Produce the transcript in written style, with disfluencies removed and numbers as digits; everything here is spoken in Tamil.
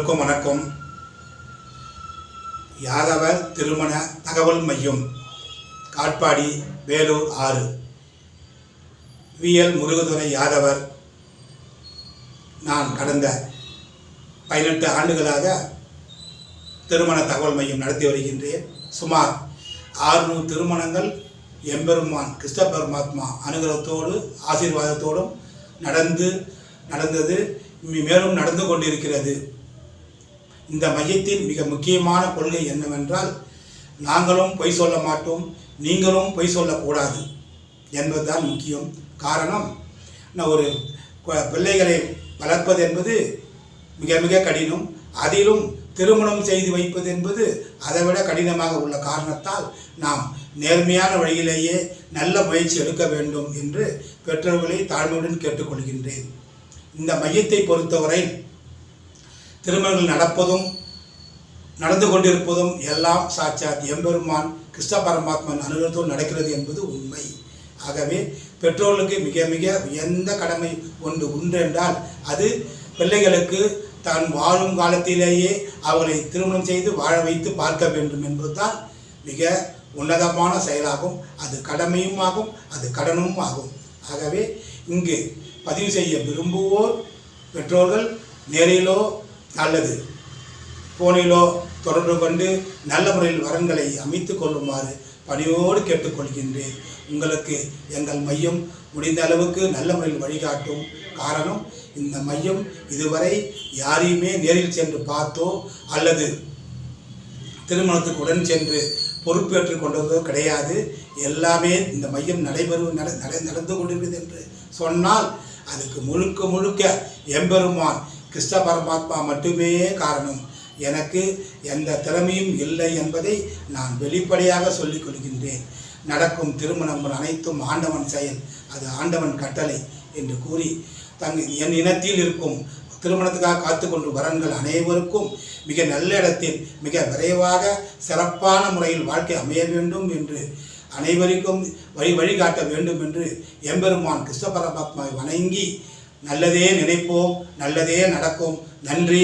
வணக்கம். யாதவர் திருமண தகவல் மையம், காட்பாடி, வேலூர் 6. விஎல் முருகதுரை யாதவர். நான் கடந்த 18 ஆண்டுகளாக திருமண தகவல் மையம் நடத்தி வருகின்றேன். சுமார் 600 திருமணங்கள் எம்பெருமான் கிருஷ்ண பரமாத்மா அனுகிரகத்தோடு ஆசீர்வாதத்தோடும் நடந்தது, மேலும் நடந்து கொண்டிருக்கிறது. இந்த மையத்தின் மிக முக்கியமான கொள்கை என்னவென்றால், நாங்களும் பொய் சொல்ல மாட்டோம், நீங்களும் பொய் சொல்லக்கூடாது என்பதுதான் முக்கியம். காரணம், ஒரு பிள்ளைகளை வளர்ப்பது என்பது மிக மிக கடினம். அதிலும் திருமணம் செய்து வைப்பது என்பது அதைவிட கடினமாக உள்ள காரணத்தால் நாம் நேர்மையான வழியிலேயே நல்ல முயற்சி எடுக்க வேண்டும் என்று பெற்றோர்களை தாழ்மையுடன் கேட்டுக்கொள்கின்றேன். இந்த மையத்தை பொறுத்தவரை திருமணங்கள் நடந்து கொண்டிருப்பதும் எல்லாம் சாட்சாத் எம்பெருமான் கிருஷ்ண பரமாத்மன் அனுகிரகத்தோடு நடக்கிறது என்பது உண்மை. ஆகவே பெற்றோர்களுக்கு மிக மிக உயர்ந்த கடமை உண்டு என்றால் அது பிள்ளைகளுக்கு தான் வாழும் காலத்திலேயே அவர்களை திருமணம் செய்து வாழ வைத்து பார்க்க வேண்டும் என்பதுதான் மிக உன்னதமான செயலாகும். அது கடமையும் ஆகும், அது கடனும் ஆகும். ஆகவே இங்கு பதிவு செய்ய விரும்புவோர் பெற்றோர்கள் நேரிலோ அல்லது போனிலோ தொடர்பு கொண்டு நல்ல முறையில் வரன்களை அமைத்து கொள்ளுமாறு பணியோடு கேட்டுக்கொள்கின்றேன். உங்களுக்கு எங்கள் மையம் முடிந்த அளவுக்கு நல்ல முறையில் வழிகாட்டும். காரணம், இந்த மையம் இதுவரை யாரையுமே நேரில் சென்று பார்த்தோ அல்லது திருமணத்துக்கு உடன் சென்று பொறுப்பேற்றுக் கொண்டதோ கிடையாது. எல்லாமே இந்த மையம் நடந்து கொண்டிருக்கிறது என்று சொன்னால் அதுக்கு முழுக்க எம்பெருமான் கிருஷ்ண பரமாத்மா மட்டுமே காரணம். எனக்கு எந்த திறமையும் இல்லை என்பதை நான் வெளிப்படையாக சொல்லிக் கொள்கின்றேன். நடக்கும் திருமணங்கள் அனைத்தும் ஆண்டவன் செயல், அது ஆண்டவன் கட்டளை என்று கூறி என் இனத்தில் இருக்கும் திருமணத்துக்காக காத்து கொண்டு வரன்கள் அனைவருக்கும் மிக நல்ல இடத்தில் மிக விரைவாக சிறப்பான முறையில் வாழ்க்கை அமைய வேண்டும் என்று அனைவருக்கும் வழிகாட்ட வேண்டும் என்று எம்பெருமான் கிருஷ்ண பரமாத்மாவை வணங்கி நல்லதே நினைப்போம், நல்லதே நடக்கும். நன்றி.